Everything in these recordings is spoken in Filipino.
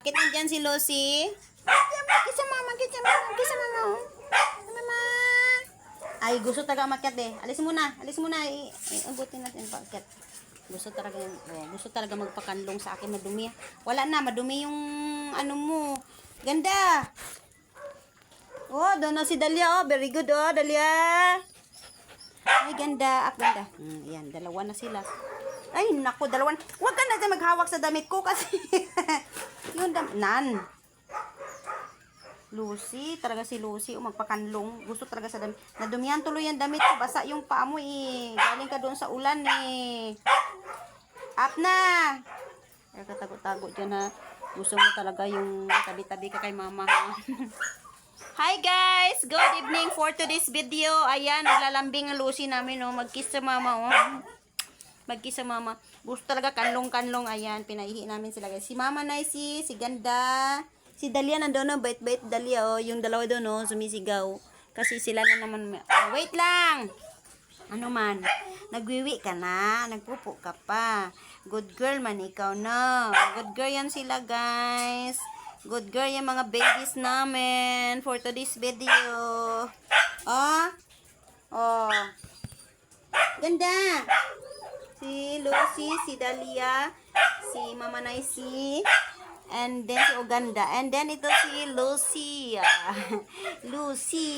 Bakit nandyan si Lucy? Kisa mama, kisa mama, kisa mama. Mama. Ay, gusto talaga makyat eh. Alis mo na. Abutin natin pakyat. Gusto talaga, gusto talaga magpakanlong sa akin, madumi. Wala na, madumi yung ano mo. Ganda. Oh, doon na si Dalia. Oh, very good oh, Dalia. Ay, ganda. Ganda. Yan, dalawa na sila. Ay, naku, dalawa. Huwag ka na maghawak sa damit ko kasi. Yun, nan. Lucy, talaga si Lucy, magpakanlong. Gusto talaga sa damit. Nadumihan tuloy yung damit ko. Basa yung paa mo eh. Galing ka doon sa ulan eh. Up na! Kaya katago-tago dyan ha. Gusto mo talaga yung tabi-tabi ka kay mama. Hi guys! Good evening for today's video. Ayan, naglalambing ang Lucy namin oh. Mag-kiss sa mama oh. Mag-kiss sa mama. Gusto talaga kanlong-kanlong. Ayan, pinaihi namin sila guys. Si Mama Nicey, si Ganda. Si Dalia nandun oh. Bait-bait Dalia oh. Yung dalawa doon oh. Sumisigaw. Kasi sila na naman. Oh, wait lang! Ano man? Nagwiwi ka na. Nagpupo ka pa. Good girl man ikaw na. Good girl yan sila guys. Good girl yung mga babies namin for today's video. Oh. Oh. Ganda. Si Lucy, si Dalia, si Mama Nicey, and then si Uganda. And then ito si Lucy. Lucy.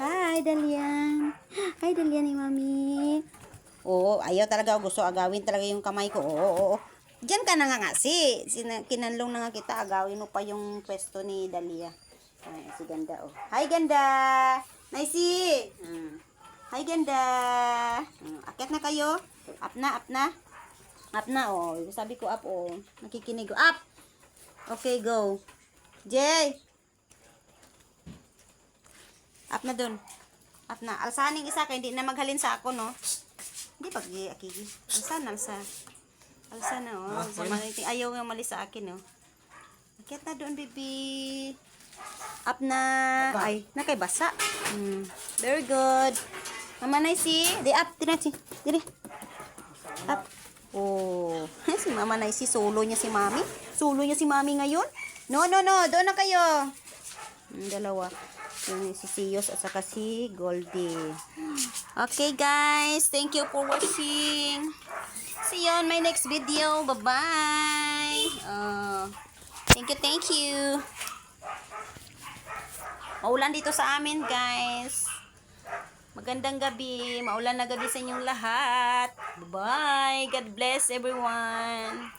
Hi, Dalian. Hi, Dalian ni Mami. Oo, ayaw talaga. Gusto agawin talaga yung kamay ko. Oo. Diyan ka na nga si. Kinanlong na nga kita. Agawin mo pa yung pwesto ni Dalia. Ay, si Ganda. Oh. Hi, Ganda. Nicey. Hi, Ganda. Akyat na kayo. Up na. Up na, oh. Sabi ko up, oh. Nakikinig. Up! Okay, go. Jay! Up na dun. Up na. Alsahan yung isa, kaya hindi na maghalin sa ako, no? Hindi pag akigi. Alsa na, oh. Ayaw nga mali sa akin, oh. Akyat na doon, baby. Up na. Ay, nakaibasa. Very good. Mama Nicey. Di up. Diri. Up. Oh. Si Mama Nicey, solo niya si Mami. Solo niya si Mami ngayon. No. Doon na kayo. Dalawa. Yung si Siyos at saka si Goldie. Okay, guys. Thank you for watching. See you on my next video. Bye-bye. Thank you. Maulan dito sa amin, guys. Magandang gabi. Maulan na gabi sa inyong lahat. Bye-bye. God bless everyone.